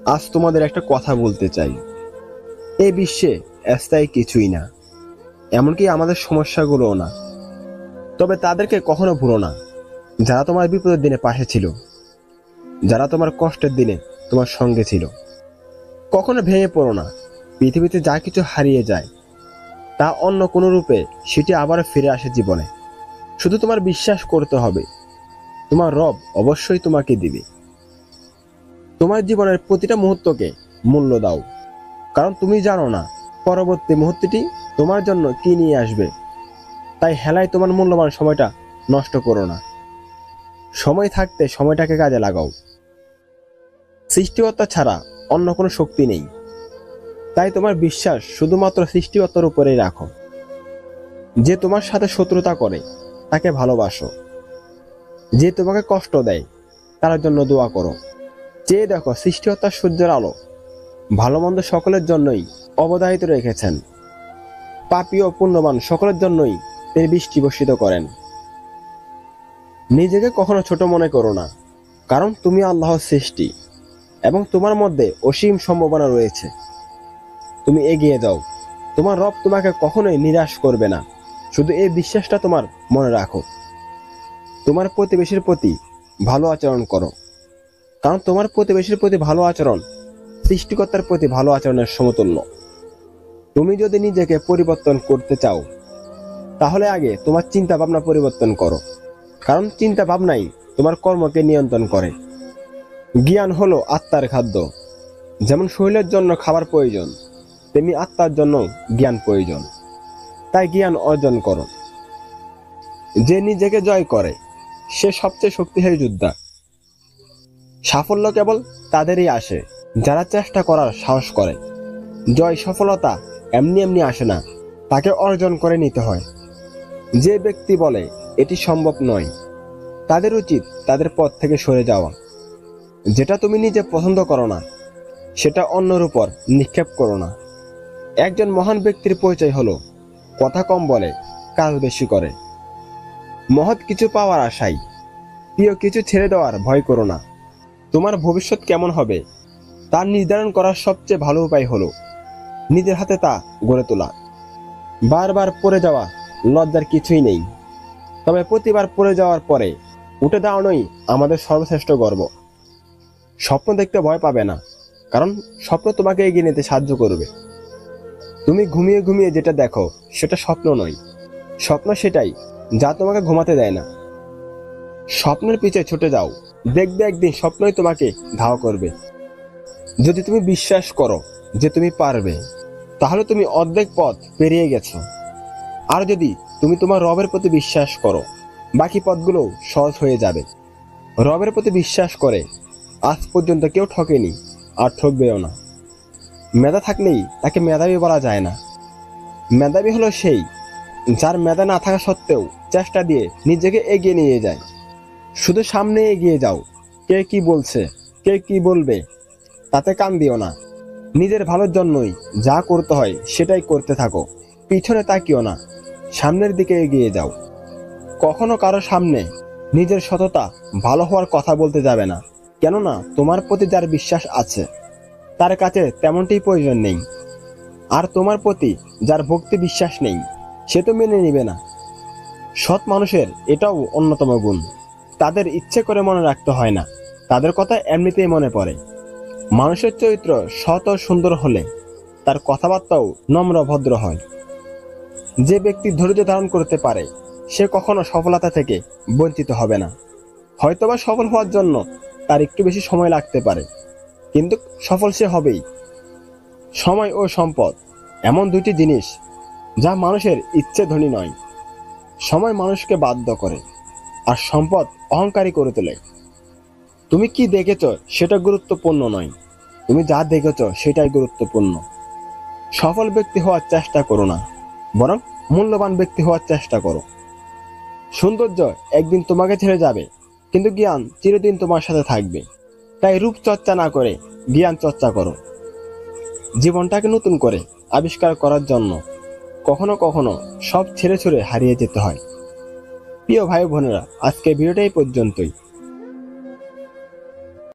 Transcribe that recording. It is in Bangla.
আজ তোমাদের একটা কথা বলতে চাই। এই বিশ্বে স্থায়ী কিছুই না, এমনকি আমাদের সমস্যাগুলোও না। তবে তাদেরকে কখনো ভুলো না, যারা তোমার বিপদের দিনে পাশে ছিল, যারা তোমার কষ্টের দিনে তোমার সঙ্গে ছিল। কখনো ভেঙে পড়ো না। পৃথিবীতে যা কিছু হারিয়ে যায় তা অন্য কোনো রূপে সেটি আবারও ফিরে আসে জীবনে। শুধু তোমার বিশ্বাস করতে হবে, তোমার রব অবশ্যই তোমাকে দিবে। তোমার জীবনের প্রতিটা মুহূর্তকে মূল্য দাও, কারণ তুমি জানো না পরবর্তী মুহূর্তটি তোমার জন্য কি নিয়ে আসবে। তাই হেলায় তোমার মূল্যবান সময়টা নষ্ট করো না। সময় থাকতে সময়টাকে কাজে লাগাও। সৃষ্টিকর্তা ছাড়া অন্য কোনো শক্তি নেই, তাই তোমার বিশ্বাস শুধুমাত্র সৃষ্টিকর্তার উপরেই রাখো। যে তোমার সাথে শত্রুতা করে তাকে ভালোবাসো, যে তোমাকে কষ্ট দেয় তার জন্য দোয়া করো। চেয়ে দেখো সৃষ্টিকর্তার সূর্যের আলো ভালো মন্দ সকলের জন্যই অবধারিত রেখেছেন। পাপী ও পুণ্যবান সকলের জন্যই তিনি বৃষ্টি বর্ষিত করেন। নিজেকে কখনো ছোট মনে করো না, কারণ তুমি আল্লাহর সৃষ্টি এবং তোমার মধ্যে অসীম সম্ভাবনা রয়েছে। তুমি এগিয়ে যাও, তোমার রব তোমাকে কখনোই নিরাশ করবে না। শুধু এই বিশ্বাসটা তোমার মনে রাখো। তোমার প্রতিবেশীর প্রতি ভালো আচরণ করো, কারণ তোমার প্রতিবেশীর প্রতি ভালো আচরণ সৃষ্টিকর্তার প্রতি ভালো আচরণের সমতুল্য। তুমি যদি নিজেকে পরিবর্তন করতে চাও, তাহলে আগে তোমার চিন্তা ভাবনা পরিবর্তন করো, কারণ চিন্তা ভাবনাই তোমার কর্মকে নিয়ন্ত্রণ করে। জ্ঞান হলো আত্মার খাদ্য। যেমন শরীরের জন্য খাবার প্রয়োজন, তেমনি আত্মার জন্য জ্ঞান প্রয়োজন। তাই জ্ঞান অর্জন করো। যে নিজেকে জয় করে সে সবচেয়ে শক্তিশালী যোদ্ধা। সাফল্য কেবল তাদেরই আসে যারা চেষ্টা করার সাহস করে। জয় সফলতা এমনি এমনি আসে না, তাকে অর্জন করে নিতে হয়। যে ব্যক্তি বলে এটি সম্ভব নয়, তাদের উচিত তাদের পথ থেকে সরে যাওয়া। যেটা তুমি নিজে পছন্দ করো না, সেটা অন্যের উপর নিক্ষেপ করো না। একজন মহান ব্যক্তির পরিচয় হলো কথা কম বলে, কাজ বেশি করে। মহৎ কিছু পাওয়ার আশায় প্রিয় কিছু ছেড়ে দেওয়ার ভয় করো না। তোমার ভবিষ্যৎ কেমন হবে তা নির্ধারণ করার সবচেয়ে ভালো উপায় হলো নিজের হাতে তা গড়ে তোলা। বারবার পড়ে যাওয়া লজ্জার কিছুই নেই, তবে প্রতিবার পড়ে যাওয়ার পরে উঠে দাঁড়ানোই আমাদের সর্বশ্রেষ্ঠ গর্ব। স্বপ্ন দেখতে ভয় পাবে না, কারণ স্বপ্ন তোমাকে এগিয়ে নিতে সাহায্য করবে। তুমি ঘুমিয়ে ঘুমিয়ে যেটা দেখো সেটা স্বপ্ন নয়, স্বপ্ন সেটাই যা তোমাকে ঘুমাতে দেয় না। স্বপ্নের পিছে ছুটে যাও, দেখবে একদিন স্বপ্নই তোমাকে ধাওয়া করবে। যদি তুমি বিশ্বাস করো যে তুমি পারবে, তাহলে তুমি অর্ধেক পথ পেরিয়ে গেছো। আর যদি তুমি তোমার রবের প্রতি বিশ্বাস করো, বাকি পথগুলো সহজ হয়ে যাবে। রবের প্রতি বিশ্বাস করে আজ পর্যন্ত কেউ ঠকেনি, আর ঠকবেও না। মেধা থাকলেই তাকে মেধাবী বলা যায় না। মেধাবী হলো সেই যার মেধা না থাকা সত্ত্বেও চেষ্টা দিয়ে নিজেকে এগিয়ে নিয়ে যায়। শুধু সামনে এগিয়ে যাও। কে কি বলছে, কে কি বলবে তাতে কান দিও না। নিজের ভালোর জন্যই যা করতে হয় সেটাই করতে থাকো। পিছনে তাকিও না, সামনের দিকে এগিয়ে যাও। কখনো কারো সামনে নিজের সততা ভালো হওয়ার কথা বলতে যাবে না, কেননা তোমার প্রতি যার বিশ্বাস আছে তার কাছে তেমনটি প্রয়োজন নেই। আর তোমার প্রতি যার ভক্তি বিশ্বাস নেই সে তো মেনে নিবে না। সৎ মানুষের এটাও অন্যতম গুণ, তাদের ইচ্ছে করে মনে রাখতে হয় না, তাদের কথা এমনিতেই মনে পড়ে। মানুষের চরিত্র সৎ ও সুন্দর হলে তার কথাবার্তাও নম্র ভদ্র হয়। যে ব্যক্তি ধৈর্য ধারণ করতে পারে সে কখনো সফলতা থেকে বঞ্চিত হবে না। হয়তোবা সফল হওয়ার জন্য তার একটু বেশি সময় লাগতে পারে, কিন্তু সফল সে হবেই। সময় ও সম্পদ এমন দুটি জিনিস যা মানুষের ইচ্ছে ধনী নয়। সময় মানুষকে বাধ্য করে, আর সম্পদ অহংকারী করে তোলে। তুমি কি দেখেছ সেটা গুরুত্বপূর্ণ নয়, তুমি যা দেখেছ সেটাই গুরুত্বপূর্ণ। সফল ব্যক্তি হওয়ার চেষ্টা করো না, বরং মূল্যবান ব্যক্তি হওয়ার চেষ্টা করো। সৌন্দর্য একদিন তোমাকে ছেড়ে যাবে, কিন্তু জ্ঞান চিরদিন তোমার সাথে থাকবে। তাই রূপ চর্চা না করে জ্ঞান চর্চা করো। জীবনটাকে নতুন করে আবিষ্কার করার জন্য কখনো কখনো সব ছেড়ে ছুড়ে হারিয়ে যেতে হয়। প্রিয় ভাই বোনেরা, আজকে ভিডিওটা এই পর্যন্তই।